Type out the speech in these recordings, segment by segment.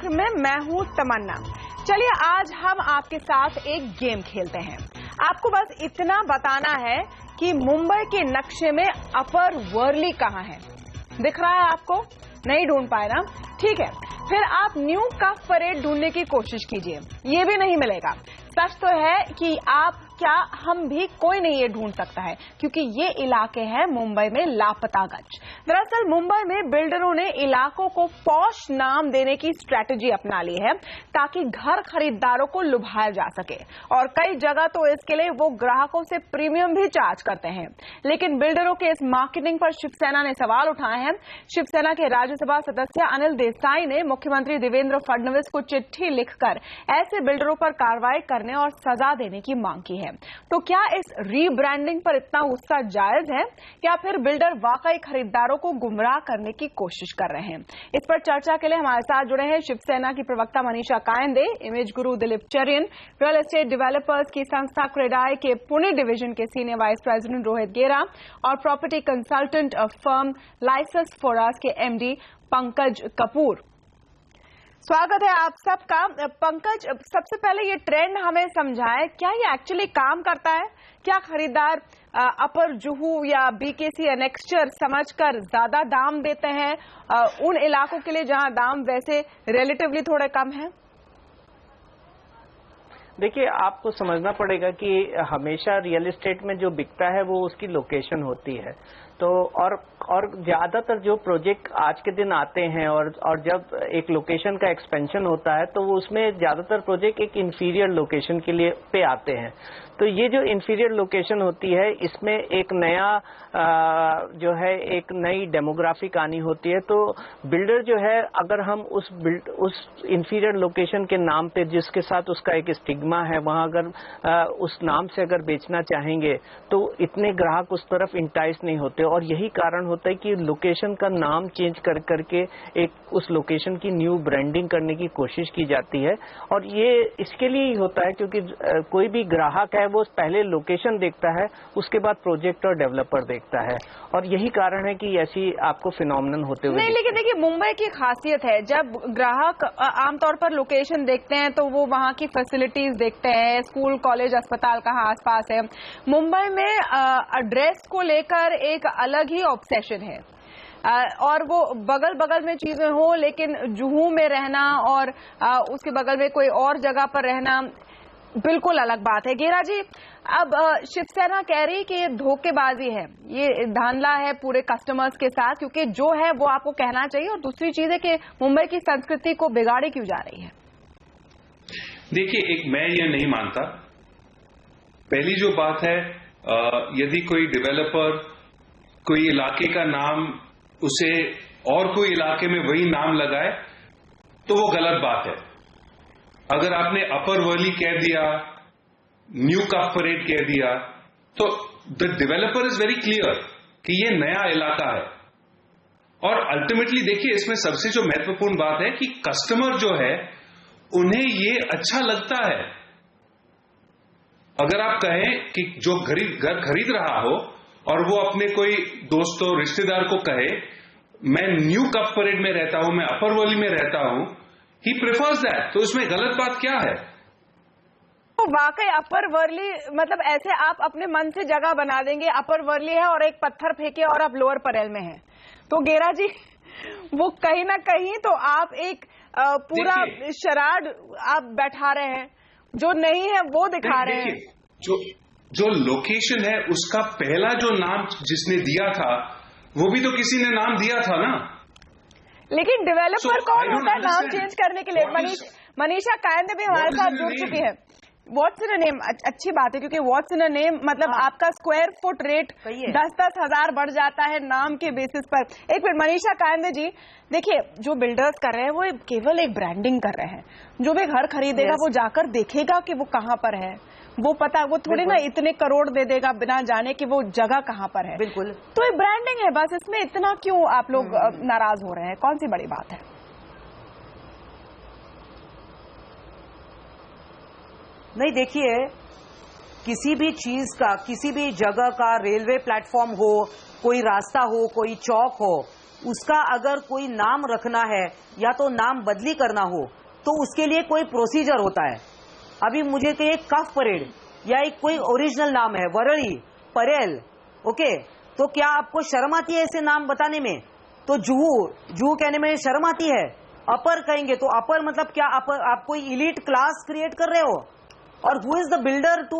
नक्श में मैं हूं तमन्ना। चलिए आज हम आपके साथ एक गेम खेलते हैं। आपको बस इतना बताना है कि मुंबई के नक्शे में अपर वर्ली कहां है। दिख रहा है आपको? नहीं ढूंढ पाए ना? ठीक है, फिर आप न्यू कफ परेड ढूंढने की कोशिश कीजिए, ये भी नहीं मिलेगा। सच तो है कि आप क्या हम भी कोई नहीं ये ढूंढ सकता है, क्योंकि ये इलाके हैं मुंबई में लापतागंज। दरअसल मुंबई में बिल्डरों ने इलाकों को पॉश नाम देने की स्ट्रेटजी अपना ली है ताकि घर खरीदारों को लुभाया जा सके, और कई जगह तो इसके लिए वो ग्राहकों से प्रीमियम भी चार्ज करते हैं। लेकिन बिल्डरों के इस मार्केटिंग पर शिवसेना ने सवाल उठाए हैं। शिवसेना के राज्यसभा सदस्य अनिल देसाई ने मुख्यमंत्री देवेंद्र फडणवीस को चिट्ठी लिखकर ऐसे बिल्डरों पर कार्रवाई करने और सजा देने की मांग की है। तो क्या इस रीब्रांडिंग पर इतना गुस्सा जायज है, या फिर बिल्डर वाकई खरीदारों को गुमराह करने की कोशिश कर रहे हैं? इस पर चर्चा के लिए हमारे साथ जुड़े हैं शिवसेना की प्रवक्ता Manisha Kayande, image guru Dilip Cherian, real estate developers की संस्था क्रेडाई के पुणे डिवीजन के senior vice president Rohit Gera और property consultant firm Liases Foras के एमडी पंकज कपूर। स्वागत है आप सबका। पंकज, सबसे पहले ये ट्रेंड हमें समझाएं, क्या ये एक्चुअली काम करता है? क्या खरीदार अपर जुहू या बीकेसी एनेक्स्चर समझकर ज्यादा दाम देते हैं उन इलाकों के लिए जहां दाम वैसे रिलेटिवली थोड़े कम हैं? देखिए, आपको समझना पड़ेगा कि हमेशा रियल एस्टेट में जो बिकता है वो उसकी लोकेशन होती है। तो और ज्यादातर जो प्रोजेक्ट आज के दिन आते हैं और जब एक लोकेशन का एक्सपेंशन होता है तो वो उसमें ज्यादातर प्रोजेक्ट एक इंफीरियर लोकेशन के लिए पे आते हैं। तो ये जो इंफीरियर लोकेशन होती है इसमें एक नया जो है एक नई डेमोग्राफिक आनी होती है। तो बिल्डर जो है, अगर हम उस इंफीरियर लोकेशन के नाम पे जिसके साथ उसका एक स्टिग्मा है वहां अगर उस नाम से अगर बेचना चाहेंगे तो इतने ग्राहक उस तरफ इंटाइस नहीं होते, और यही कारण होता है कि लोकेशन का नाम चेंज कर करके एक उस लोकेशन की न्यू ब्रांडिंग करने की कोशिश की जाती है। और ये इसके लिए ही होता है क्योंकि कोई भी ग्राहक है वो पहले लोकेशन देखता है, उसके बाद प्रोजेक्ट और डेवलपर देखता है, और यही कारण है कि ऐसी आपको फिनोमिनन होते हुए नहीं। लेकिन देखिए, मुंबई की खासियत है, जब ग्राहक आमतौर पर लोकेशन देखते हैं तो वो वहां की फैसिलिटीज देखते हैं, स्कूल कॉलेज अस्पताल कहाँ आसपास है। मुंबई में एड्रेस को लेकर एक अलग ही ऑब्सेशन है, और वो बगल बगल में चीजें हो, लेकिन जुहू में रहना और उसके बगल में कोई और जगह पर रहना बिल्कुल अलग बात है। गेरा जी, अब शिवसेना कह रही कि ये धोखेबाजी है, ये धांधला है पूरे कस्टमर्स के साथ, क्योंकि जो है वो आपको कहना चाहिए, और दूसरी चीज है कि मुंबई की संस्कृति को बिगाड़ी क्यों जा रही है? देखिए, एक मैं ये नहीं मानता। पहली जो बात है, यदि कोई डेवलपर कोई इलाके का नाम उसे और कोई इलाके में वही नाम लगाए तो वो गलत बात है। अगर आपने अपर वर्ली कह दिया, न्यू कफ परेड कह दिया, तो the developer is very clear कि ये नया इलाका है। और अल्टीमेटली देखिए, इसमें सबसे जो महत्वपूर्ण बात है कि कस्टमर जो है उन्हें ये अच्छा लगता है। अगर आप कहें कि जो घर खरीद रहा हो और वो अपने कोई दोस्तों रिश्तेदार को कहे मैं न्यू कफ परेड में रहता हूं, मैं अपर वर्ली में रहता हूं, ही प्रेफर्स दैट, तो इसमें गलत बात क्या है? तो वाकई अपर वर्ली मतलब ऐसे आप अपने मन से जगह बना देंगे, अपर वर्ली है और एक पत्थर फेंके और आप लोअर परेल में हैं, तो गेरा जी वो कहीं ना कहीं तो आप एक पूरा शराड आप बैठा रहे हैं, जो नहीं है वो दिखा रहे हैं। जो लोकेशन है उसका पहला जो नाम जिसने दिया था वो भी तो किसी ने नाम दिया था ना। लेकिन डेवलपर कौन होता है नाम चेंज करने के लिए? मनीषा कायंदे भी हमारे साथ जुड़ चुकी है। What's in a name? अच्छी बात है, क्योंकि व्हाट्स इन अ नेम मतलब आपका स्क्वायर फुट रेट 10-10 हजार बढ़ जाता है नाम के बेसिस पर। एक मिनट मनीषा कायंदे जी, देखिए जो बिल्डर्स कर रहे हैं वो केवल एक ब्रांडिंग कर रहे हैं। जो भी घर खरीदेगा वो जाकर देखेगा कि वो कहाँ पर है, वो पता, वो थोड़ी ना इतने करोड़ दे देगा बिना जाने कि वो जगह कहाँ पर है। बिल्कुल, तो ये ब्रांडिंग है बस, इसमें इतना क्यों आप लोग नाराज हो रहे हैं? कौन सी बड़ी बात है? नहीं, देखिए, किसी भी चीज का, किसी भी जगह का, रेलवे प्लेटफॉर्म हो, कोई रास्ता हो, कोई चौक हो, उसका अगर कोई नाम रखना है या तो नाम बदली करना हो तो उसके लिए कोई प्रोसीजर होता है। अभी मुझे तो एक कफ परेड या एक कोई ओरिजिनल नाम है, वरली, परेल, ओके, तो क्या आपको शर्म आती है ऐसे नाम बताने में? तो जुहू कहने में शर्म आती है? अपर कहेंगे तो अपर मतलब क्या आप कोई इलीट क्लास क्रिएट कर रहे हो? और who is the builder to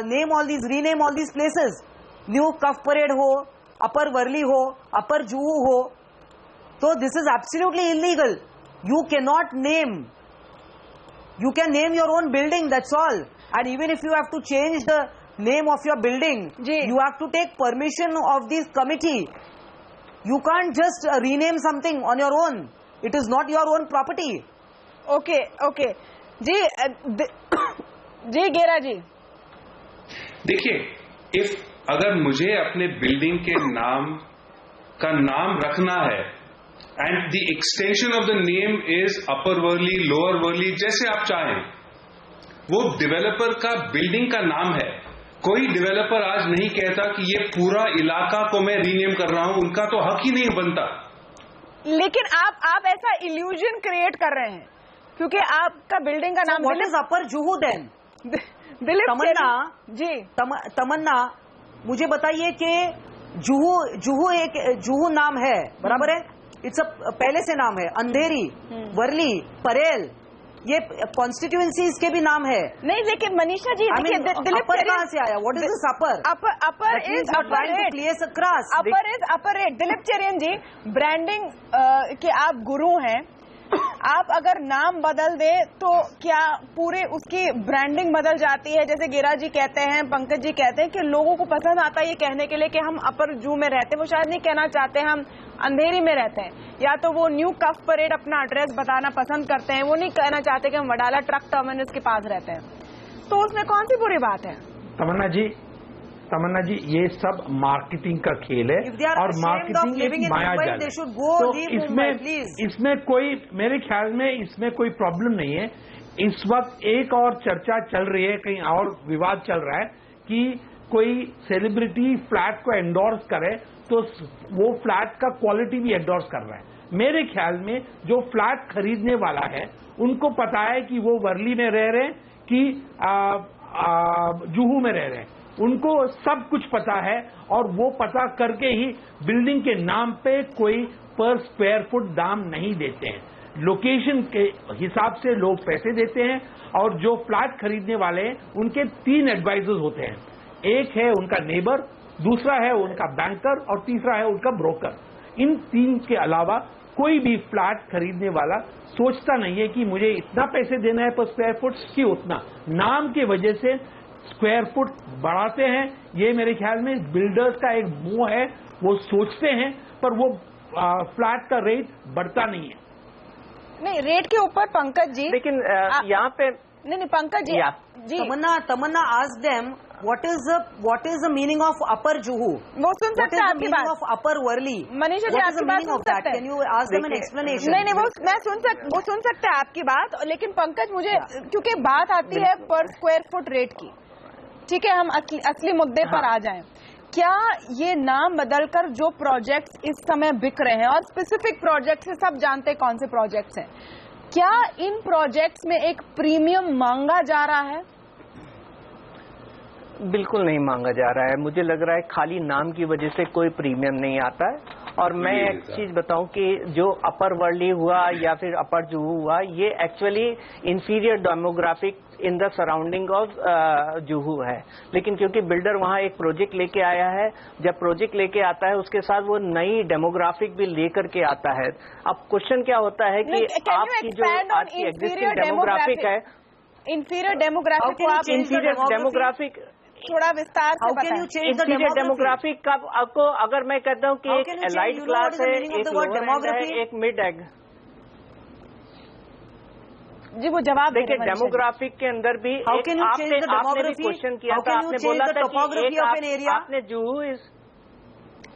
name all these, rename all these places? New Cuff Parade हो, अपर वर्ली हो, अपर जुहू हो, तो this is absolutely illegal. You can not name, you can name your own building, that's all. And even if you have to change the name of your building, you have to take permission of this committee. You can't just rename something on your own. It is not your own property. Okay. जी गेरा जी, देखिए, अगर मुझे अपने building के नाम का नाम रखना है and the extension of the name is upper Worli, lower Worli, जैसे आप चाहें, वो डेवलपर का बिल्डिंग का नाम है। कोई डेवलपर आज नहीं कहता कि ये पूरा इलाका को मैं रीनेम कर रहा हूं, उनका तो हक ही नहीं बनता। लेकिन आप ऐसा इल्यूजन क्रिएट कर रहे हैं क्योंकि आपका बिल्डिंग का नाम what is upper Juhu then? Dilip Tamanna, मुझे बताइए कि जुहू नाम है, बराबर है? इट्स पहले से नाम है। अंधेरी, वर्ली, परेल, ये कॉन्स्टिट्यूएंसीज के भी नाम है। नहीं, लेकिन मनीषा जी, दिलीप कहां से आया? What is this upper? Upper is upper rate. Dilip Cherian ji, branding के आप गुरु हैं, आप अगर नाम बदल दे तो क्या पूरे उसकी ब्रांडिंग बदल जाती है? जैसे गिरा जी कहते हैं, पंकज जी कहते हैं कि लोगों को पसंद आता है ये कहने के लिए कि हम अपर जू में रहते हैं, वो शायद नहीं कहना चाहते हम अंधेरी में रहते हैं, या तो वो न्यू कफ परेड अपना एड्रेस बताना पसंद करते हैं, वो नहीं कहना चाहते कि हम वडाला ट्रक टर्मिनस के पास रहते हैं, तो उसमें कौन सी बुरी बात है? तमन्ना जी, ये सब मार्केटिंग का खेल है और मार्केटिंग एक मायाजाल है। तो इसमें कोई, मेरे ख्याल में इसमें कोई प्रॉब्लम नहीं है। इस वक्त एक और चर्चा चल रही है, कहीं और विवाद चल रहा है कि कोई सेलिब्रिटी फ्लैट को एंडोर्स करे तो वो फ्लैट का क्वालिटी भी एंडोर्स कर रहा है। मेरे ख्याल में जो फ्लैट खरीदने वाला है उनको पता है कि वो वर्ली में रह रहे हैं कि जुहू में रह रहे हैं, उनको सब कुछ पता है और वो पता करके ही बिल्डिंग के नाम पे कोई पर स्क्वायर फुट दाम नहीं देते हैं। लोकेशन के हिसाब से लोग पैसे देते हैं और जो फ्लैट खरीदने वाले हैं उनके 3 एडवाइजर्स होते हैं। एक है उनका नेबर, दूसरा है उनका बैंकर और तीसरा है उनका ब्रोकर। इन 3 के अलावा कोई भी फ्लैट खरीदने वाला सोचता नहीं है कि मुझे इतना पैसे देना है पर स्क्वायर फुट की उतना। नाम की वजह से स्क्वायर फुट बढ़ाते हैं। ये मेरे ख्याल में बिल्डर्स का एक मोह है, वो सोचते हैं पर वो फ्लैट का रेट बढ़ता नहीं है। नहीं, रेट के ऊपर पंकज जी, लेकिन यहाँ पे नहीं Pankaj ji, Tamanna ask them what is the meaning of upper Juhu? वो सुन सकते हैं आपकी बात। ऑफ अपर वर्ली, मनीषा जी आपकी बात सुन सकते हैं। Can you ask them an explanation? नहीं, वो सुन सकते हैं आपकी बात, लेकिन पंकज मुझे, क्योंकि बात आती है पर स्क्वायर फुट रेट की, ठीक है, हम असली मुद्दे पर आ जाएं। क्या ये नाम बदलकर जो प्रोजेक्ट्स इस समय बिक रहे हैं, और स्पेसिफिक प्रोजेक्ट्स से सब जानते हैं कौन से प्रोजेक्ट्स हैं, क्या इन प्रोजेक्ट्स में एक प्रीमियम मांगा जा रहा है? बिल्कुल नहीं मांगा जा रहा है। मुझे लग रहा है खाली नाम की वजह से कोई प्रीमियम नहीं आता है। और मैं एक चीज बताऊं कि जो अपर वर्ली हुआ या फिर अपर जुहू हुआ, ये actually inferior demographic in the surrounding of Juhu है, लेकिन क्योंकि बिल्डर वहां एक प्रोजेक्ट लेके आया है, जब प्रोजेक्ट लेके आता है उसके साथ वो नई डेमोग्राफिक भी लेकर के आता है। अब क्वेश्चन क्या होता है कि आपकी जो आज की एग्जिस्टिंग डेमोग्राफिक है, इंफीरियर डेमोग्राफिक थोड़ा विस्तार से बताएं। इंफीरियर डेमोग्राफिक का आपको अगर मैं कहता हूँ कि एक एलाइट क्लास है, एक लोअर है, एक मिड एग। जी वो जवाब देखिए, डेमोग्राफिक के अंदर भी आपने भी क्वेश्चन किया था, आपने बोला था कि आपने जुहू इस।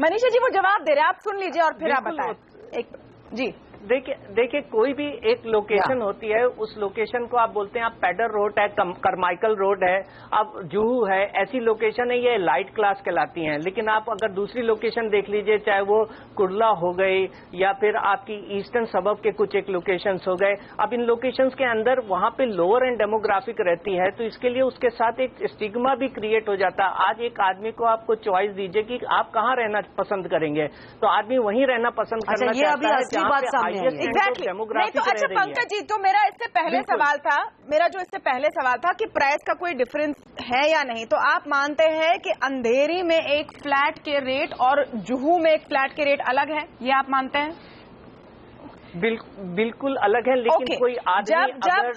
मनीषा जी वो जवाब दे रहे हैं, आप सुन लीजिए और फिर आप बताएं। जी देखिए कोई भी एक लोकेशन होती है, उस लोकेशन को आप बोलते हैं, आप पैडर रोड है, करमाइकल रोड है, अब जुहू है, ऐसी लोकेशन है, ये लाइट क्लास कहलाती हैं। लेकिन आप अगर दूसरी लोकेशन देख लीजिए, चाहे वो कुर्ला हो गई या फिर आपकी ईस्टर्न सबब के कुछ एक लोकेशंस हो गए, अब इन लोकेशंस के अंदर वहां पे लोअर एंड डेमोग्राफिक रहती है, तो इसके लिए उसके साथ एक स्टिग्मा भी क्रिएट हो जाता है। आज एक आदमी को आपको चॉइस दीजिए कि आप कहाँ रहना पसंद करेंगे, तो आदमी वहीं रहना पसंद करना चाहता है जहाँ पे हाईएस्ट डेमोग्राफिक। तो अच्छा पंकज जी, तो मेरा इससे पहले सवाल था कि प्राइस का कोई डिफरेंस है या नहीं। तो आप मानते हैं कि अंधेरी में एक फ्लैट के रेट और जुहू में एक फ्लैट के रेट अलग है, ये आप मानते हैं? बिल्कुल अलग है, लेकिन कोई आदमी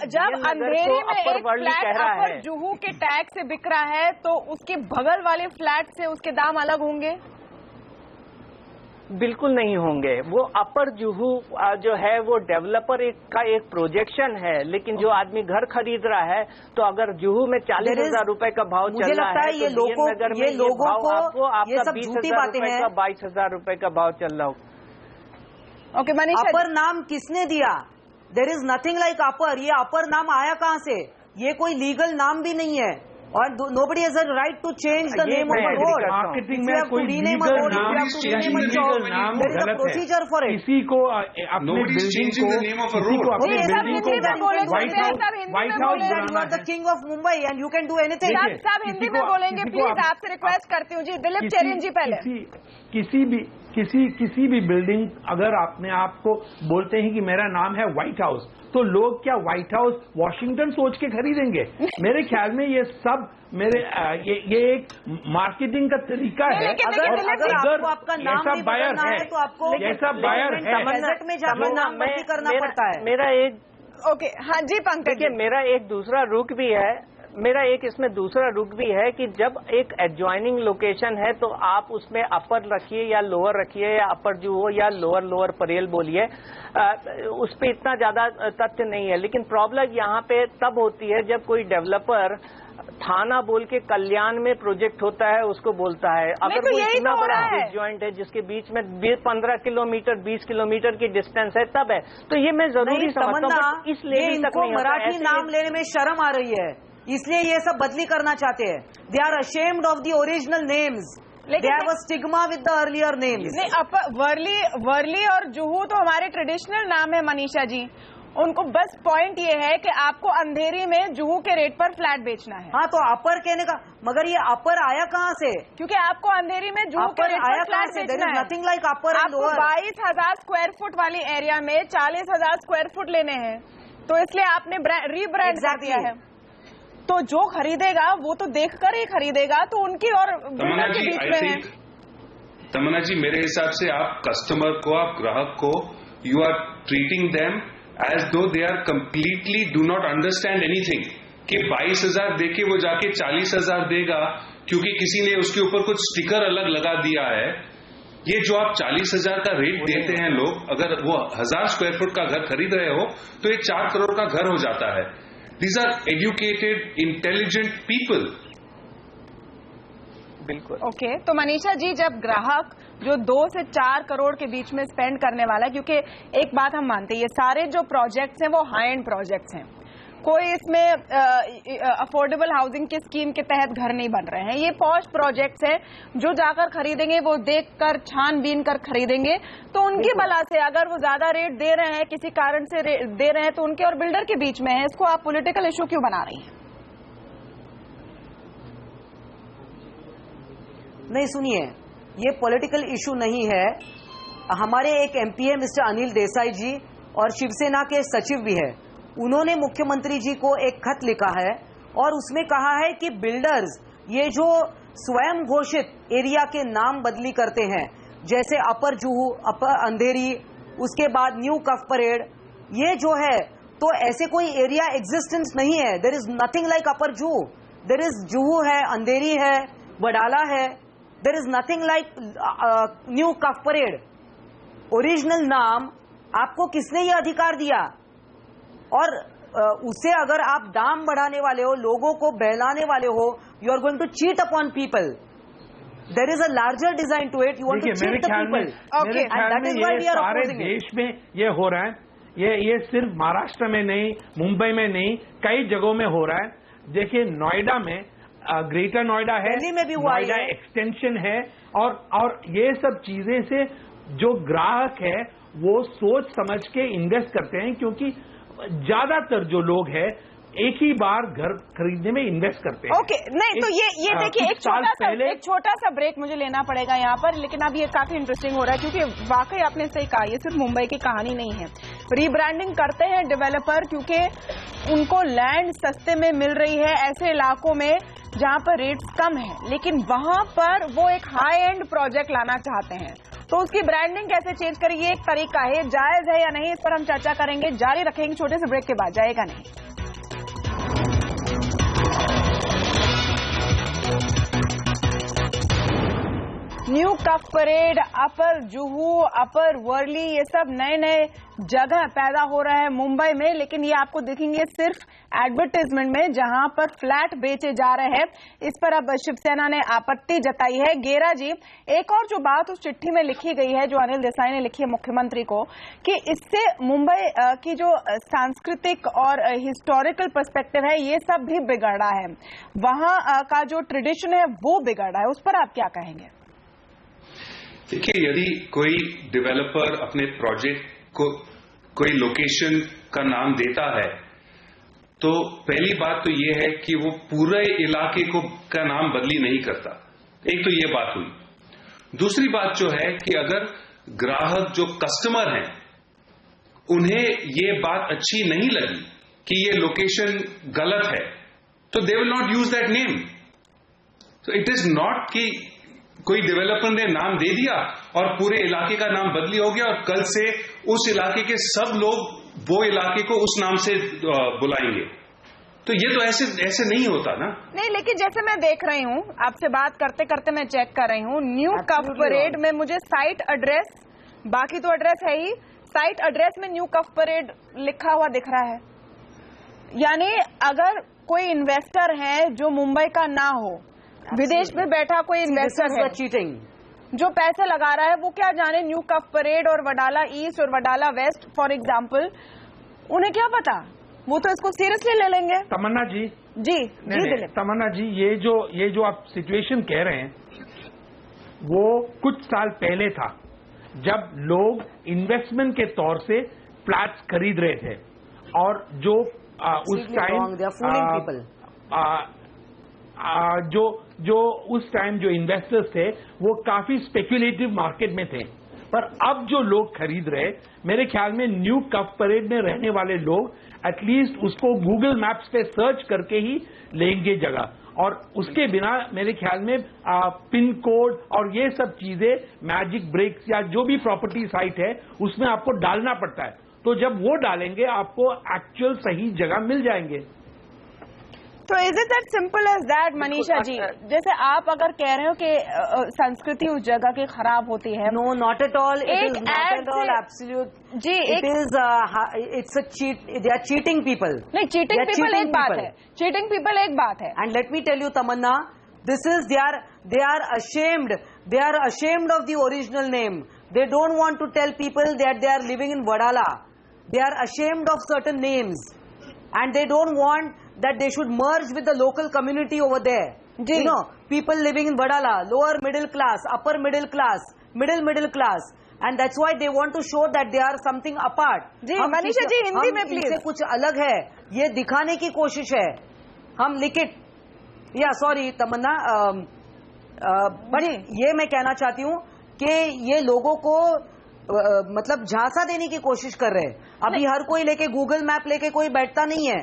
जब अंधेरी में एक फ्लैट अपर जुहू के टैग से बिक रहा है, तो उसके बगल वाले फ्लैट से उसके दाम अलग होंगे? बिल्कुल नहीं होंगे। वो अपर जुहू जो है वो डेवलपर का एक प्रोजेक्शन है, लेकिन जो आदमी घर खरीद रहा है, तो अगर जुहू में 40,000 रुपए का भाव चल रहा है, ये नगर में ये भाव आपका 20,000 रुपए का 22,000 रुपए का भाव चल रहा हो। ओके मनीषा, अपर नाम किसने दिया? There is nothing like upper. ये अपर नाम आया कहाँ से? ये कोई लीगल नाम भी नहीं है, और nobody has a right to change the name of a road. Marketing में कोई लीगल नाम there is a procedure for it. किसी को अपने बिल्डिंग को white house you are the king of Mumbai and you can do anything. सब हिंदी में बोलेंगे प्लीज, आपसे रिक्वेस्ट करती हूँ जी। दिलीप चेरिन जी पहले। किसी भी बिल्डिंग, अगर अपने आप को बोलते हैं कि मेरा नाम है व्हाइट हाउस, तो लोग क्या व्हाइट हाउस वॉशिंगटन सोच के खरीदेंगे? मेरे ख्याल में ये सब ये एक मार्केटिंग का तरीका है। अगर आपका नाम भी बदलना है तो आपको जैसा बायर है बजट में जाकर नाम बदली करना पड़ता है। मेरा एक ओके, हाँ जी पंकज। देखिए मेरा एक दूसरा रुख भी है, इसमें दूसरा रुख भी है कि जब एक एडजॉइनिंग लोकेशन है तो आप उसमें अपर रखिए या लोअर रखिए, या अपर जो हो या लोअर परेल बोलिए, उस पर इतना ज्यादा तथ्य नहीं है। लेकिन प्रॉब्लम यहाँ पे तब होती है जब कोई डेवलपर थाना बोल के कल्याण में प्रोजेक्ट होता है उसको बोलता है, अगर तो वो इतना तो बड़ा डिसजॉइंट है जिसके बीच में 15 किलोमीटर 20 किलोमीटर की डिस्टेंस है, तब है। तो ये मैं जरूरी समझता हूँ, इसलिए इनको मराठी नाम लेने में शर्म आ रही है, इसलिए ये सब बदली करना चाहते हैं। They are ashamed of the original names, they have a stigma with the earlier names. नहीं, वर्ली और जुहू तो हमारे ट्रेडिशनल नाम है मनीषा जी। उनको बस पॉइंट ये है कि आपको अंधेरी में जुहू के रेट पर फ्लैट बेचना है। हाँ, तो अपर कहने का, मगर ये अपर आया कहाँ से? क्योंकि आपको अंधेरी में जुहू के रेट पर फ्लैट बेचना है। Nothing like upper and lower. 22,000 square foot वाली एरिया में 40,000 स्क्वायर फुट लेने हैं, तो इसलिए आपने रीब्रांड कर दिया है। तो जो खरीदेगा वो तो देखकर ही खरीदेगा, तो उनकी और बिल्डर के बीच में है। तमन्ना जी, मेरे हिसाब से आप कस्टमर को, आप ग्राहक को, you are treating them as though they are completely do not understand anything, कि 22,000 देके वो जाके 40,000 देगा क्योंकि किसी ने उसके ऊपर कुछ स्टिकर अलग लगा दिया है। ये जो आप 40,000 का रेट देते हैं लोग, अगर वो 1000 स्क्वायर फुट का घर खरीद रहे हो तो ये 4 करोड़ का घर हो जाता है। These are educated, intelligent people. बिल्कुल। ओके, तो मनीषा जी, जब ग्राहक जो 2 से 4 करोड़ के बीच में स्पेंड करने वाला है, क्योंकि एक बात हम मानते हैं, ये सारे जो प्रोजेक्ट्स हैं वो हाई एंड प्रोजेक्ट्स हैं, कोई इसमें अफोर्डेबल हाउसिंग की स्कीम के तहत घर नहीं बन रहे हैं, ये पॉश प्रोजेक्ट्स हैं। जो जाकर खरीदेंगे वो देखकर छानबीन कर खरीदेंगे, तो उनकी बला से अगर वो ज्यादा रेट दे रहे हैं, किसी कारण से दे रहे हैं, तो उनके और बिल्डर के बीच में है। इसको आप पॉलिटिकल इशू क्यों बना रही हैं? नहीं, सुनिए, ये पॉलिटिकल इशू नहीं है। हमारे एक एमपी है मिस्टर अनिल देसाई जी, और शिवसेना के सचिव भी है। उन्होंने मुख्यमंत्री जी को एक खत लिखा है और उसमें कहा है कि बिल्डर्स ये जो स्वयं घोषित एरिया के नाम बदली करते हैं, जैसे अपर जुहू, अपर अंधेरी, उसके बाद न्यू कफ परेड, ये जो है, तो ऐसे कोई एरिया एग्जिस्टेंस नहीं है। There is nothing like upper Juhu. There is Juhu है, अंधेरी है, वडाला है। There is nothing like new Cuff Parade. Original नाम आपको किसने ये अधिकार दिया? और उससे अगर आप दाम बढ़ाने वाले हो, लोगों को बहलाने वाले हो, you are going to cheat upon people. There is a larger design to it. You want to cheat the people. Okay. And that is why we are सारे opposing it. देश में ये हो रहा है। ये सिर्फ महाराष्ट्र में नहीं, मुंबई में नहीं, कई जगहों में हो रहा है। देखिए नोएडा में ग्रेटर नोएडा है, दिल्ली में भी हुआ नोएडा है, एक्सटेंशन है, और ये सब चीजें से जो ग्राहक है वो सोच समझ के इन्वेस्ट करते हैं, क्योंकि ज्यादातर जो लोग हैं एक ही बार घर खरीदने में इन्वेस्ट करते हैं। ओके, नहीं तो ये देखिए एक छोटा सा ब्रेक मुझे लेना पड़ेगा यहाँ पर, लेकिन अब ये काफी इंटरेस्टिंग हो रहा है क्योंकि वाकई आपने सही कहा, ये सिर्फ मुंबई की कहानी नहीं है। रीब्रांडिंग करते हैं डेवलपर क्योंकि उनको लैंड सस्ते में मिल रही है ऐसे इलाकों में जहां पर रेट्स कम है, लेकिन वहां पर वो एक हाई एंड प्रोजेक्ट लाना चाहते हैं, तो उसकी ब्रांडिंग कैसे चेंज करें, ये एक तरीका है, जायज है या नहीं, इस पर हम चर्चा करेंगे, जारी रखेंगे छोटे से ब्रेक के बाद, जाएगा नहीं। न्यू कफ परेड, अपर जुहू, अपर वर्ली, ये सब नए नए जगह पैदा हो रहा है मुंबई में, लेकिन ये आपको दिखेंगे सिर्फ एडवर्टाइजमेंट में जहां पर फ्लैट बेचे जा रहे हैं। इस पर अब शिवसेना ने आपत्ति जताई है। गेरा जी, एक और जो बात उस चिट्ठी में लिखी गई है जो अनिल देसाई ने लिखी है मुख्यमंत्री को, कि इससे मुंबई की जो सांस्कृतिक और हिस्टोरिकल पर्सपेक्टिव है ये सब भी बिगड़ रहा है, वहां का जो ट्रेडिशन है वो बिगड़ रहा है, उस पर आप क्या कहेंगे? देखिए, यदि कोई डेवलपर अपने प्रोजेक्ट को कोई लोकेशन का नाम देता है तो पहली बात तो ये है कि वो पूरे इलाके का नाम बदली नहीं करता। एक तो ये बात हुई। दूसरी बात जो है कि अगर ग्राहक जो कस्टमर हैं उन्हें ये बात अच्छी नहीं लगी कि ये लोकेशन गलत है तो they will not use that name. तो इट इज नॉट कि कोई डेवलपर ने नाम दे दिया और पूरे इलाके का नाम बदली हो गया और कल से उस इलाके के सब लोग वो इलाके को उस नाम से बुलाएंगे। तो ये तो ऐसे नहीं होता ना। नहीं, लेकिन जैसे मैं देख रही हूँ, आपसे बात करते करते मैं चेक कर रही हूँ, न्यू कफ परेड में मुझे साइट एड्रेस, बाकी तो एड्रेस है ही, साइट एड्रेस में न्यू कफ परेड लिखा हुआ दिख रहा है। यानी अगर कोई इन्वेस्टर है जो मुंबई का ना हो, विदेश में बैठा कोई इन्वेस्टर है चीटिंग जो पैसे लगा रहा है, वो क्या जाने न्यू कफ परेड और वडाला ईस्ट और वडाला वेस्ट फॉर एग्जांपल, उन्हें क्या पता, वो तो इसको सीरियसली ले लेंगे। तमन्ना जी जी तमन्ना जी, ये जो आप सिचुएशन कह रहे हैं वो कुछ साल पहले था जब लोग इन्वेस्टमेंट के तौर से फ्लैट्स खरीद रहे थे, और जो उस टाइम जो उस टाइम जो इन्वेस्टर्स थे वो काफी स्पेक्युलेटिव मार्केट में थे, पर अब जो लोग खरीद रहे, मेरे ख्याल में न्यू कफ परेड में रहने वाले लोग एटलीस्ट उसको गूगल मैप्स पे सर्च करके ही लेंगे जगह, और उसके बिना मेरे ख्याल में पिन कोड और ये सब चीजें, मैजिक ब्रेक्स या जो भी प्रॉपर्टी साइट है उसमें आपको डालना पड़ता है, तो जब वो डालेंगे आपको एक्चुअल सही जगह मिल जाएंगे। तो is it that simple as that Manisha ji? जैसे आप अगर कह रहे हो कि संस्कृति उस जगह की खराब होती है, no not at all, it is not at all absolute जी, it is it's a cheat, they are cheating people. नहीं, चीटिंग पीपल एक बात है, चीटिंग पीपल एक बात है, and let me tell you Tamanna, this is they are ashamed of the original name. They don't want to tell people that they are living in Vadala. They are ashamed of certain names and they don't want that they should merge with the local community over there. You know, people living in Vadala, lower middle class, upper middle class, middle class, and that's why they want to show that they are something apart. जी मनीषा जी, हिंदी में please. इनसे कुछ अलग है, ये दिखाने की कोशिश है, हम लिख इट, या सॉरी तमन्ना, बट ये मैं कहना चाहती हूँ कि ये लोगों को मतलब झांसा देने की कोशिश कर रहे हैं। अभी हर कोई लेके गूगल मैप लेके कोई बैठता नहीं है।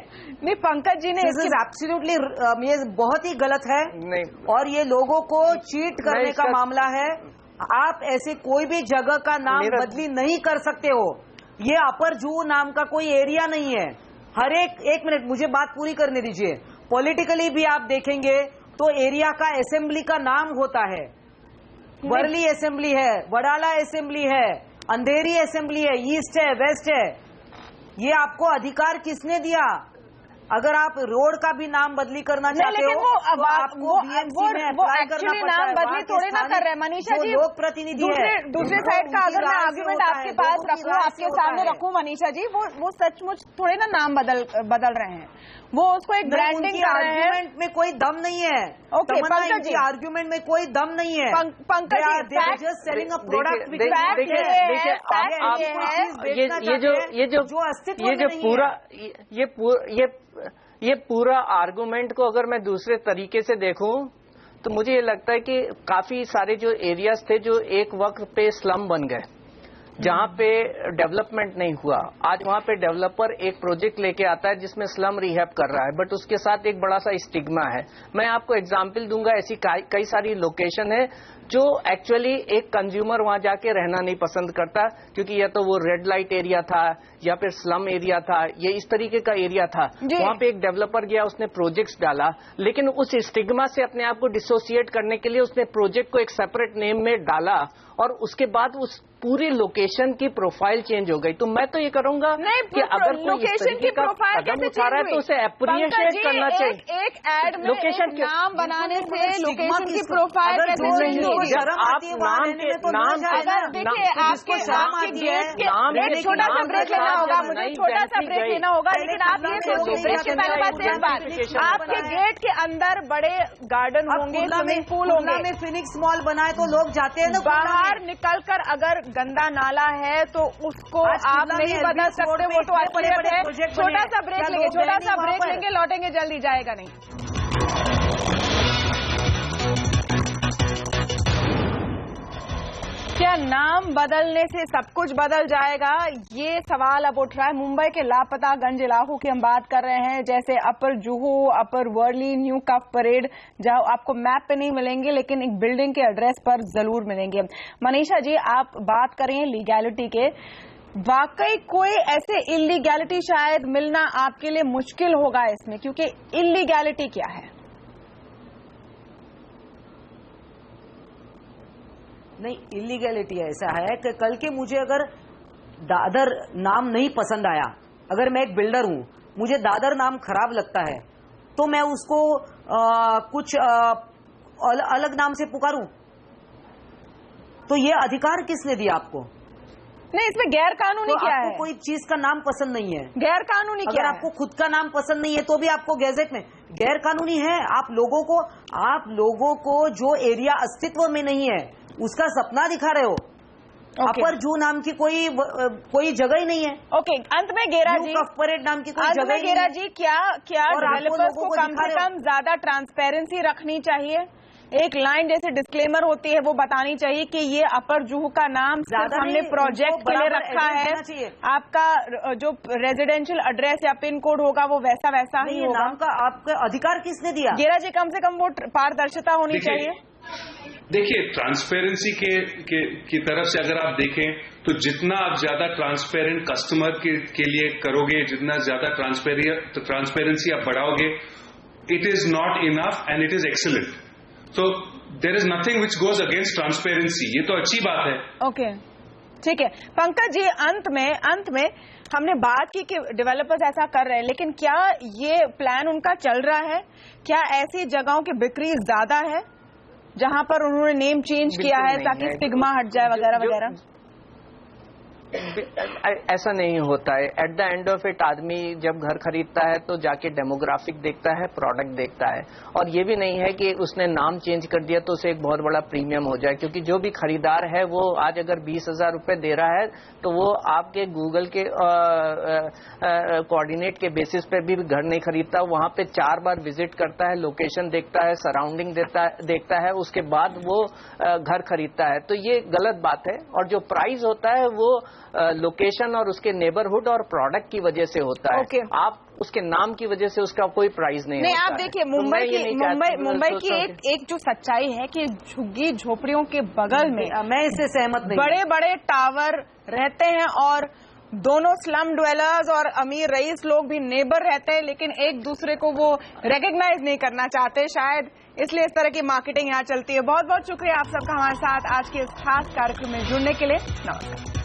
नहीं, पंकज जी ने एब्सोल्युटली, ये बहुत ही गलत है नहीं, और ये लोगों को चीट करने का मामला है। आप ऐसे कोई भी जगह का नाम बदली नहीं कर सकते हो। ये अपर जूहू नाम का कोई एरिया नहीं है। हर एक मिनट, मुझे बात पूरी करने दीजिए। पॉलिटिकली भी आप देखेंगे तो एरिया का असेंबली का नाम होता है, वर्ली असेंबली है, वडाला असेंबली है, अंधेरी असेंबली है, ईस्ट है, वेस्ट है। ये आपको अधिकार किसने दिया? अगर आप रोड का भी नाम बदली करना चाहते हो तो आपको BMC में अप्लाई करना पड़ता है। नाम बदली थोड़ी ना कर रहे हैं मनीषा जी, लोक प्रतिनिधि है। दूसरे साइड का अगर मैं आर्गुमेंट आपके पास रखूं, आपके सामने रखूं मनीषा जी, वो सचमुच थोड़े ना नाम बदल रहे हैं, वो उसको एक ब्रांडिंग कर रहे हैं। आर्गुमेंट में कोई दम नहीं है। ओके पंकज जी, आर्गुमेंट में कोई दम नहीं है। Pankaj ji, just selling a product. ये पूरा आर्गुमेंट को अगर मैं दूसरे तरीके से देखूं तो मुझे ये लगता है कि काफी सारे जो एरियाज थे जो एक वक्त पे स्लम बन गए, जहां पे डेवलपमेंट नहीं हुआ, आज वहां पे डेवलपर एक प्रोजेक्ट लेके आता है जिसमें स्लम रिहैब कर रहा है, बट उसके साथ एक बड़ा सा स्टिग्मा है। मैं आपको एग्जांपल दूंगा, ऐसी कई सारी लोकेशन है जो एक्चुअली एक कंज्यूमर वहां जाके रहना नहीं पसंद करता, क्योंकि या तो वो रेड लाइट एरिया था या फिर स्लम एरिया था, ये इस तरीके का एरिया था। वहां पे एक डेवलपर गया, उसने प्रोजेक्ट्स डाला, लेकिन उस स्टिग्मा से अपने आप को डिसोसिएट करने के लिए उसने प्रोजेक्ट को एक सेपरेट नेम में डाला और उसके बाद उस पूरी लोकेशन की प्रोफाइल चेंज हो गई। तो मैं तो ये करूंगा कि अगर कोई इस तरीके का कदम उठा रहा है तो उसे अप्रिशिएट करना चाहिए। एक एड में लोकेशन नाम बनाने से लोकेशन की प्रोफाइल कैसे चेंज होगी? आप नाम के अगर देखिए आपके गेट के एक छोटा सा ब्रेक लेना होगा, मुझे छोटा सा ब्रेक लेना होगा, लेकिन आप ये सोचिए ब्रेक के पहले बात एक बात, आपके गेट के अंदर बड़े गार्डन होंगे, स्विमिंग पूल होंगे, में फिनिक्स मॉल बनाए तो लोग जाते हैं ना। बाहर निकलकर अगर गंदा नाला है तो उसको आप नहीं बदल सकते, वो तो असलियत है। छोटा सा ब्रेक लेंगे, छोटा सा ब्रेक लेंगे, लौटेंगे जल्दी, जाएगा नहीं। क्या नाम बदलने से सब कुछ बदल जाएगा? ये सवाल अब उठ रहा है। मुंबई के लापता गंज इलाकों की हम बात कर रहे हैं, जैसे अपर जुहू, अपर वर्ली, न्यू कफ परेड, जहां आपको मैप पे नहीं मिलेंगे लेकिन एक बिल्डिंग के एड्रेस पर जरूर मिलेंगे। मनीषा जी, आप बात करें लीगैलिटी के, वाकई कोई ऐसे इलीगैलिटी शायद मिलना आपके लिए मुश्किल होगा इसमें, क्योंकि इलीगैलिटी क्या है? नहीं, इलीगैलिटी ऐसा है कि कल के मुझे अगर दादर नाम नहीं पसंद आया, अगर मैं एक बिल्डर हूं, मुझे दादर नाम खराब लगता है, तो मैं उसको कुछ अलग नाम से पुकारूं, तो ये अधिकार किसने दिया आपको? नहीं, इसमें गैर कानूनी क्या है? कोई चीज का नाम पसंद नहीं है, गैर कानूनी क्या है? अगर आपको खुद का नाम पसंद नहीं है तो भी आपको गैजेट में गैर कानूनी है। आप लोगों को जो एरिया अस्तित्व में नहीं है उसका सपना दिखा रहे हो। अपर जू नाम की कोई जगह ही नहीं है। ओके, अंत में गेरा जी, परेड नाम की कोई जगह ही नहीं है। गेरा जी, क्या डेवलपर्स को कम से कम ज्यादा ट्रांसपेरेंसी रखनी चाहिए? एक लाइन जैसे डिस्क्लेमर होती है वो बतानी चाहिए कि ये अपर जुहू का नाम हमने प्रोजेक्ट के लिए रखा है, आपका जो रेजिडेंशियल एड्रेस या पिन कोड होगा वो वैसा ही होगा। नाम का आपका अधिकार किसने दिया? गेरा जी, कम से कम वो पारदर्शिता होनी चाहिए। देखिए, ट्रांसपेरेंसी की तरफ से अगर आप देखें तो जितना आप ज्यादा ट्रांसपेरेंट कस्टमर के लिए करोगे, जितना ज्यादा ट्रांसपेरेंसी आप बढ़ाओगे, it is not enough and it is excellent. So there is nothing which goes against transparency. ये तो अच्छी बात है। ओके, ठीक है। पंकज जी, अंत में हमने बात की कि डेवलपर्स ऐसा कर रहे हैं, लेकिन क्या ये प्लान उनका चल रहा है? क्या ऐसी जगहों की बिक्री ज्यादा है जहां पर उन्होंने नेम चेंज किया है ताकि स्टिग्मा हट जाए वगैरह वगैरह? ऐसा नहीं होता है। At the end of it आदमी जब घर खरीदता है तो जाके डेमोग्राफिक देखता है, प्रोडक्ट देखता है, और ये भी नहीं है कि उसने नाम चेंज कर दिया तो उसे एक बहुत बड़ा प्रीमियम हो जाए, क्योंकि जो भी खरीदार है वो आज अगर 20,000 रुपए दे रहा है तो वो आपके गूगल के कोऑर्डिनेट के बेसिस पे भी घर नहीं खरीदता, वहां पे 4 बार विजिट करता है, लोकेशन देखता है, सराउंडिंग देखता है, उसके बाद वो घर खरीदता है। तो ये गलत बात है। और जो प्राइस होता है वो लोकेशन और उसके नेबरहुड और प्रोडक्ट की वजह से होता है। आप उसके नाम की वजह से उसका कोई प्राइस नहीं होता। आप देखिए, मुंबई की एक जो सच्चाई है कि झुग्गी झोपड़ियों के बगल में, मैं इससे सहमत नहीं, बड़े बड़े टावर रहते हैं और दोनों स्लम ड्वेलर्स और अमीर रईस लोग भी नेबर रहते हैं, लेकिन एक दूसरे को वो रिकॉग्नाइज नहीं करना चाहते, शायद इसलिए इस तरह की मार्केटिंग यहाँ चलती है। बहुत बहुत शुक्रिया आप सबका हमारे साथ आज के इस खास कार्यक्रम में जुड़ने के लिए। नमस्कार।